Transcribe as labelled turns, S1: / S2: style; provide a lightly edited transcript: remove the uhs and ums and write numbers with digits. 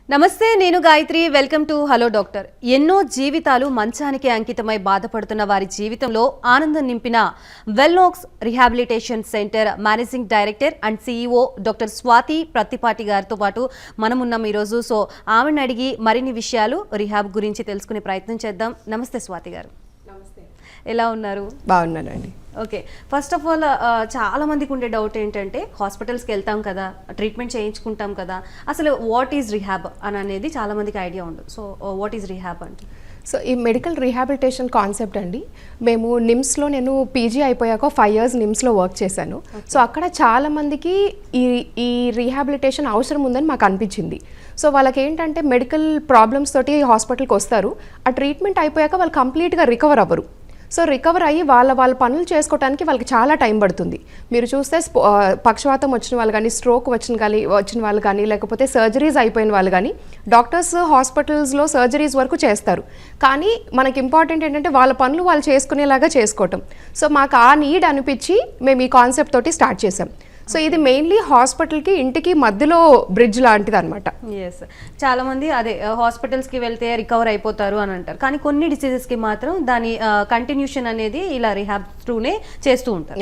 S1: నమస్తే, నేను Gayatri. Welcome to hello doctor. ఎన్నో జీవితాలు మంచానికి అంకితమై బాధపడుతున్న వారి జీవితంలో ఆనందం నింపిన Wellnox rehabilitation centre managing director and CEO doctor Swathi Prathipati గారితో పాటు మనం ఉన్నాం ఈరోజు. సో ఆమెను అడిగి మరిన్ని విషయాలు రిహాబ్ గురించి తెలుసుకునే ప్రయత్నం చేద్దాం. నమస్తే స్వాతి గారు.
S2: నమస్తే.
S1: ఎలా ఉన్నారు?
S2: బాగున్నానండి.
S1: ఓకే, ఫస్ట్ ఆఫ్ ఆల్ చాలా మందికి ఉండే డౌట్ ఏంటంటే హాస్పిటల్స్కి వెళ్తాం కదా, ట్రీట్మెంట్ చేయించుకుంటాం కదా, అసలు వాట్ ఈజ్ రిహాబ్ అని అనేది చాలా మందికి ఐడియా ఉండదు. సో వాట్ ఈజ్ రిహాబ్ అంటే?
S2: సో ఈ మెడికల్ రీహాబిలిటేషన్ కాన్సెప్ట్ అండి, మేము నిమ్స్లో నేను పీజీ అయిపోయాక 5 years నిమ్స్లో వర్క్ చేశాను. సో అక్కడ చాలామందికి ఈ రీహాబిలిటేషన్ అవసరం ఉందని మాకు అనిపించింది. సో వాళ్ళకి ఏంటంటే మెడికల్ ప్రాబ్లమ్స్ తోటి హాస్పిటల్కి వస్తారు, ఆ ట్రీట్మెంట్ అయిపోయాక వాళ్ళు కంప్లీట్గా రికవర్ అవ్వరు. సో రికవర్ అయ్యి వాళ్ళ పనులు చేసుకోవడానికి వాళ్ళకి చాలా టైం పడుతుంది. మీరు చూస్తే పక్షవాతం వచ్చిన వాళ్ళు కానీ, స్ట్రోక్ వచ్చిన వాళ్ళు కానీ, లేకపోతే సర్జరీస్ అయిపోయిన వాళ్ళు కానీ డాక్టర్స్ హాస్పిటల్స్లో సర్జరీస్ వరకు చేస్తారు. కానీ మనకి ఇంపార్టెంట్ ఏంటంటే వాళ్ళ పనులు వాళ్ళు చేసుకునేలాగా చేసుకోవటం. సో మాకు ఆ నీడ్ అనిపించి మేము ఈ కాన్సెప్ట్ తోటి స్టార్ట్ చేసాం. సో ఇది మెయిన్లీ హాస్పిటల్కి ఇంటికి మధ్యలో బ్రిడ్జ్ లాంటిది అనమాట.
S1: ఎస్, చాలా మంది అదే హాస్పిటల్స్కి వెళ్తే రికవర్ అయిపోతారు అని అంటారు, కానీ కొన్ని డిసీజెస్కి మాత్రం దాని కంటిన్యూషన్ అనేది ఇలా రిహాబ్ త్రూనే చేస్తూ ఉంటారు.